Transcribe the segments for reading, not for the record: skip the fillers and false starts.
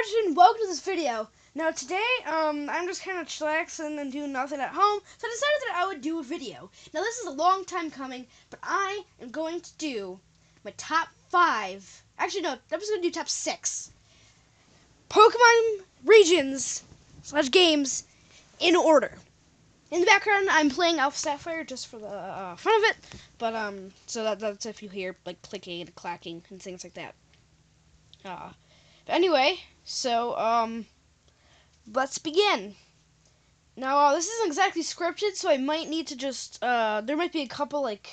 everyone, and welcome to this video. Now today, I'm just kind of chillaxing and doing nothing at home, so I decided that I would do a video. Now this is a long time coming, but I am going to do my top 5, actually no, I'm just going to do top 6 Pokemon regions / games in order. In the background, I'm playing Alpha Sapphire just for the fun of it, but so that's if you hear like clicking and clacking and things like that. But anyway, so let's begin. Now this isn't exactly scripted, so I might need to just there might be a couple like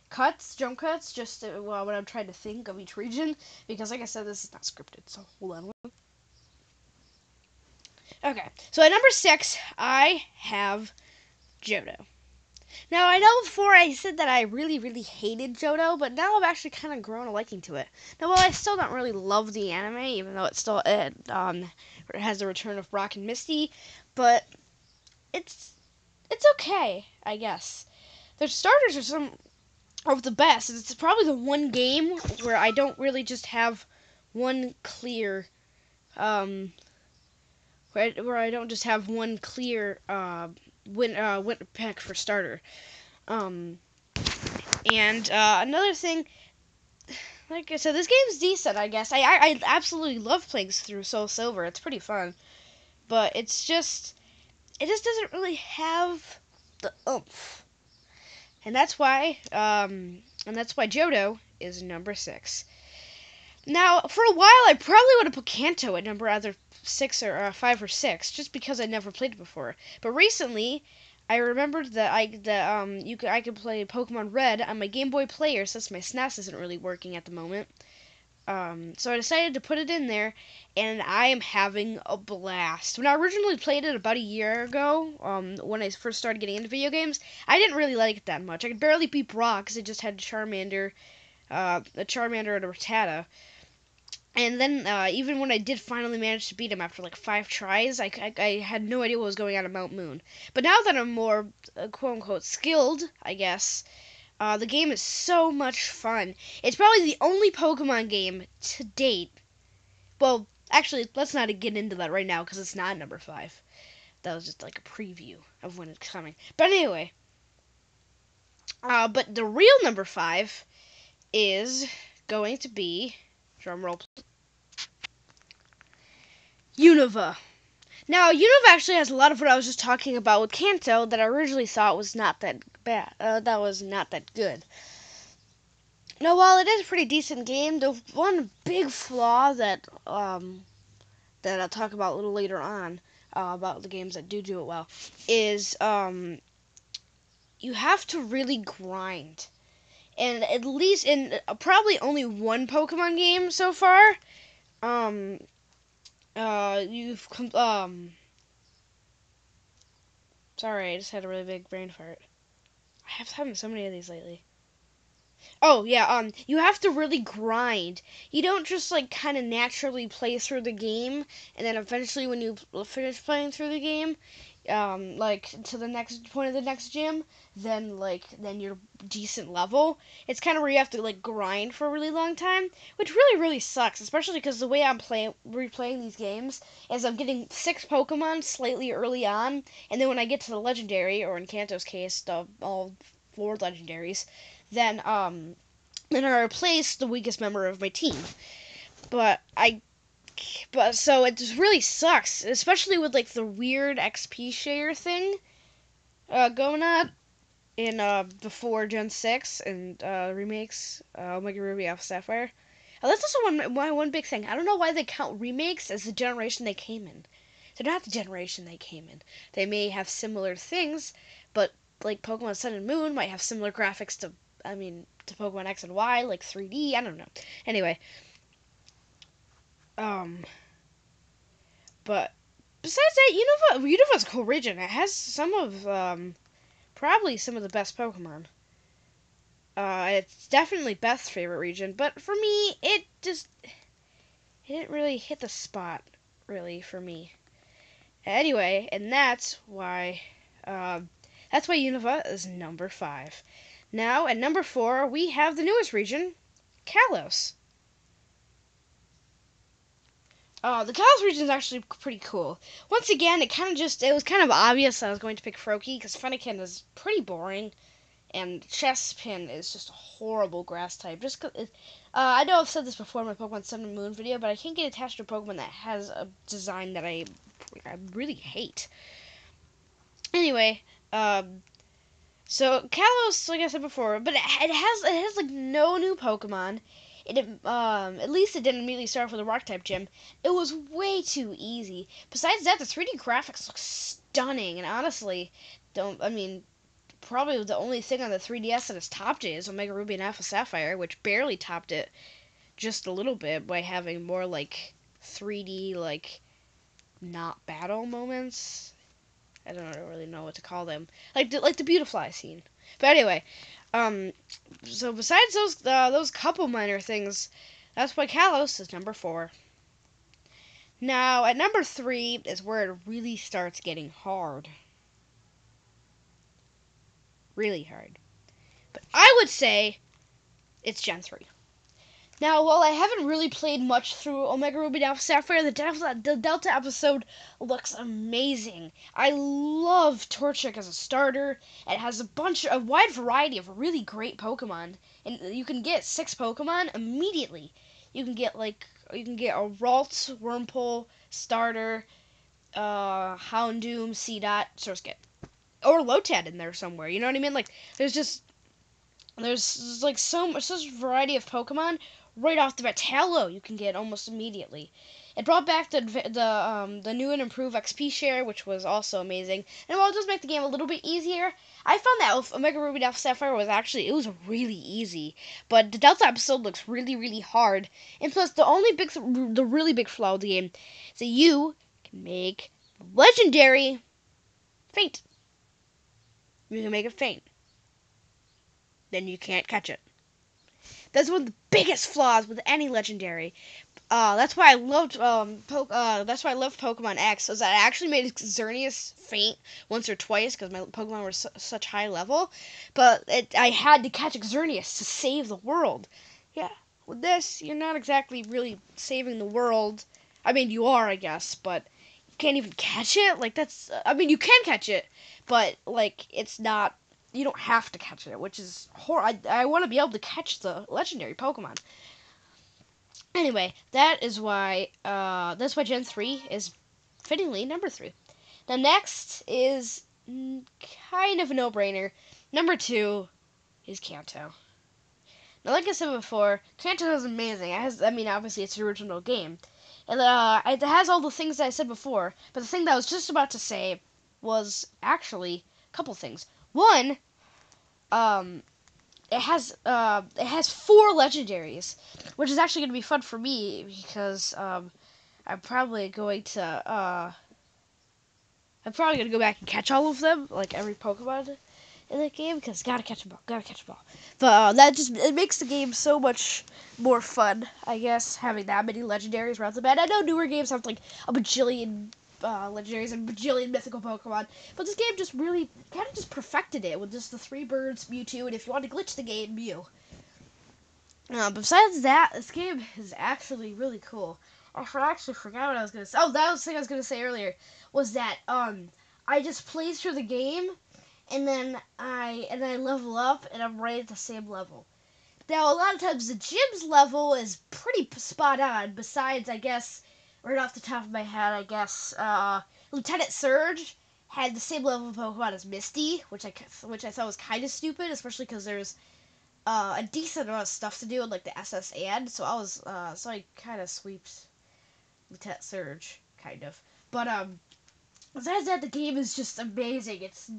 cuts, jump cuts, just when I'm trying to think of each region, because like I said, this is not scripted. So hold on. Okay, so at number 6, I have Johto. Now, I know before I said that I really, really hated Johto, but now I've actually kind of grown a liking to it. Now, while I still don't really love the anime, even though it has the return of Brock and Misty, but it's okay, I guess. Their starters are some of the best. It's probably the one game where I don't really just have one clear where I don't just have one clear win pick for starter. And another thing, like I said, this game's decent, I guess. I absolutely love playing through Soul Silver. It's pretty fun. But it just doesn't really have the oomph. And that's why Johto is number 6. Now, for a while, I probably would have put Kanto at number either 6 or 5 or 6, just because I'd never played it before. But recently, I remembered that I could play Pokemon Red on my Game Boy Player, since my SNES isn't really working at the moment. So I decided to put it in there, and I am having a blast. When I originally played it about a year ago, when I first started getting into video games, I didn't really like it that much. I could barely beat Brock because it just had a Charmander and a Rattata. And then, even when I did finally manage to beat him after like 5 tries, I had no idea what was going on at Mount Moon. But now that I'm more, quote-unquote, skilled, I guess, the game is so much fun. It's probably the only Pokemon game to date. Well, actually, let's not get into that right now, because it's not number 5. That was just like a preview of when it's coming. But anyway, but the real number 5 is going to be, drumroll, Unova. Now, Unova actually has a lot of what I was just talking about with Kanto that I originally thought was not that bad. That was not that good. Now, while it is a pretty decent game, the one big flaw that that I'll talk about a little later on about the games that do it well is you have to really grind. And at least in probably only one Pokemon game so far, sorry, I just had a really big brain fart. I have having so many of these lately. Oh, yeah, you have to really grind. You don't just, like, kind of naturally play through the game, and then eventually when you finish playing through the game, like, to the next point of the next gym, then you're decent level. It's kind of where you have to, like, grind for a really long time, which really, really sucks, especially because the way I'm replaying these games is I'm getting 6 Pokemon slightly early on, and then when I get to the Legendary, or in Kanto's case, all 4 Legendaries, then I replace the weakest member of my team. But so it just really sucks, especially with like the weird XP share thing going on in the 4 Gen 6 and remakes, Omega Ruby, Alpha Sapphire. That's also one big thing. I don't know why they count remakes as the generation they came in. They're not the generation they came in. They may have similar things, but like Pokemon Sun and Moon might have similar graphics to Pokemon X and Y, like 3D, I don't know. Anyway, but besides that, Unova's a cool region. It has some of, probably some of the best Pokemon. It's definitely Beth's favorite region, but for me, it didn't really hit the spot, really, for me. Anyway, and that's why Unova is number 5. Now, at number 4, we have the newest region, Kalos. The Kalos region is actually pretty cool. Once again, it was kind of obvious I was going to pick Froakie because Fennekin is pretty boring, and Chespin is just a horrible grass type. I know I've said this before in my Pokemon Sun and Moon video, but I can't get attached to a Pokemon that has a design that I really hate. Anyway, so Kalos, like I said before, but it has like no new Pokemon. At least it didn't immediately start off with a Rock type gym. It was way too easy. Besides that, the 3D graphics look stunning, and honestly, don't I mean probably the only thing on the 3DS that has topped it is Omega Ruby and Alpha Sapphire, which barely topped it just a little bit by having more like 3D like not battle moments. I don't really know what to call them. Like the Beautifly scene. But anyway, um, so besides those couple minor things, that's why Kalos is number 4. Now at number 3 is where it really starts getting hard, really hard. But I would say it's Gen 3. Now, while I haven't really played much through Omega Ruby and Alpha Sapphire, the Delta episode looks amazing. I love Torchic as a starter. It has a wide variety of really great Pokemon, and you can get 6 Pokemon immediately. You can get a Ralts, Wurmple, starter, Houndoom, Seedot, Surskit, or Lotad in there somewhere. You know what I mean? Like there's like such variety of Pokemon right off the bat. Tallow you can get almost immediately. It brought back the new and improved XP share, which was also amazing. And while it does make the game a little bit easier, I found that with Omega Ruby Alpha Sapphire it was really easy. But the Delta episode looks really hard. And plus, the really big flaw of the game is that you can make legendary faint. You can make it faint. Then you can't catch it. That's one of the biggest flaws with any legendary. That's why I loved Pokemon X. Was that I actually made Xerneas faint once or twice because my Pokemon were such high level, but I had to catch Xerneas to save the world. Yeah, with this you're not exactly really saving the world. I mean you are, I guess, but you can't even catch it. Like that's. I mean you can catch it, but like it's not. You don't have to catch it, which is horrible. I want to be able to catch the legendary Pokemon. Anyway, that's why Gen 3 is fittingly number 3. Now next is kind of a no-brainer. Number 2 is Kanto. Now, like I said before, Kanto is amazing. Obviously it's the original game. And it has all the things that I said before, but the thing that I was just about to say was actually a couple things. One, um, it has 4 legendaries, which is actually going to be fun for me because I'm probably going to go back and catch all of them, like every Pokemon in the game, because gotta catch them all. But it makes the game so much more fun, I guess, having that many legendaries right off the bat. I know newer games have like a bajillion legendaries and bajillion mythical Pokemon, but this game just really kind of just perfected it with just the 3 birds, Mewtwo, and if you want to glitch the game, Mew. Besides that, this game is actually really cool. I actually forgot what I was gonna say. Oh, that was the thing I was gonna say earlier. Was that I just play through the game, and then I level up, and I'm right at the same level. Now, a lot of times the gym's level is pretty spot on. Besides, I guess, right off the top of my head, I guess Lieutenant Surge had the same level of Pokemon as Misty, which I thought was kind of stupid, especially because there's a decent amount of stuff to do in like the SS and so I kind of sweeped Lieutenant Surge kind of. But besides that, the game is just amazing. It's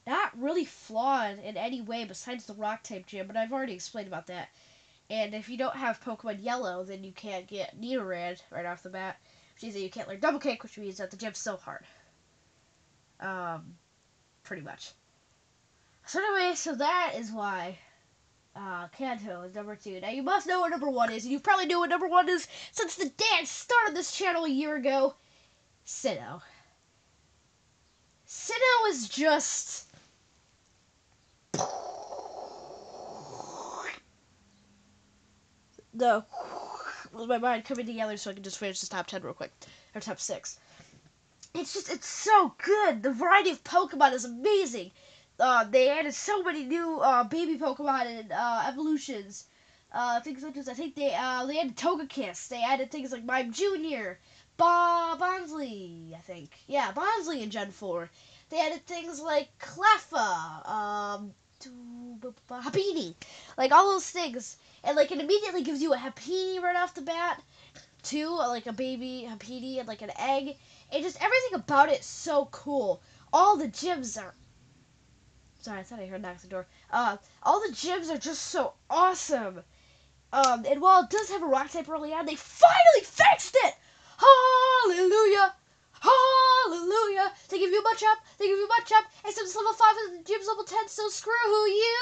not really flawed in any way besides the Rock type gym, but I've already explained about that. And if you don't have Pokemon Yellow, then you can't get Nidoran right off the bat, which means that you can't learn Double Kick, which means that the gym's so hard. Pretty much. So anyway, so that is why Kanto is number 2. Now, you must know what number 1 is, and you probably know what number 1 is since the day I started this channel a year ago. Sinnoh. Sinnoh is just... my mind coming together so I can just finish this top 10 real quick, or top 6. It's so good. The variety of Pokemon is amazing. They added so many new baby Pokemon and evolutions. Things such as I think they added Togekiss. They added things like Mime Junior, Bonsley. I think Bonsley in Gen 4. They added things like Cleffa, Happiny, like all those things, and like it immediately gives you a Happiny right off the bat. Too, like a baby Happiny and like an egg. And just everything about it is so cool. All the gyms are. Sorry, I thought I heard knocks on the door. All the gyms are just so awesome. And while it does have a rock type early on, they finally fixed it. Hallelujah, hallelujah. They give you much up. They give you much up. Except it's level 5 and the gym's level 10. So screw you.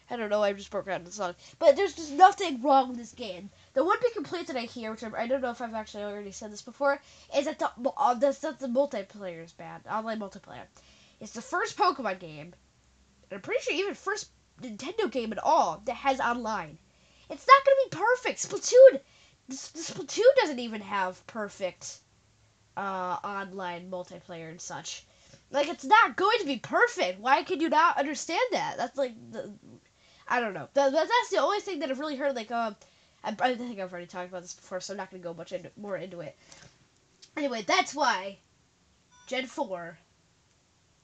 I don't know, I just broke out in the song. But there's just nothing wrong with this game. The one big complaint that I hear, which I don't know if I've actually already said this before, is that the multiplayer is bad. Online multiplayer. It's the first Pokemon game, and I'm pretty sure even first Nintendo game at all, that has online. It's not going to be perfect. Splatoon doesn't even have perfect online multiplayer and such. Like, it's not going to be perfect. Why can you not understand that? That's like I don't know. That's the only thing that I've really heard. Like, I think I've already talked about this before, so I'm not going to go much more into it. Anyway, that's why Gen 4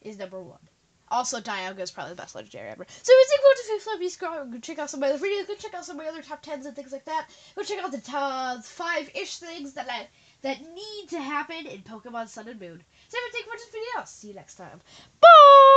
is number 1. Also, Dialga is probably the best legendary ever. So, if you think about go check out some of my other videos, go check out some of my other top 10s and things like that. Go check out the top 5-ish things that need to happen in Pokemon Sun and Moon. So, if you think about this video, I'll see you next time. Bye!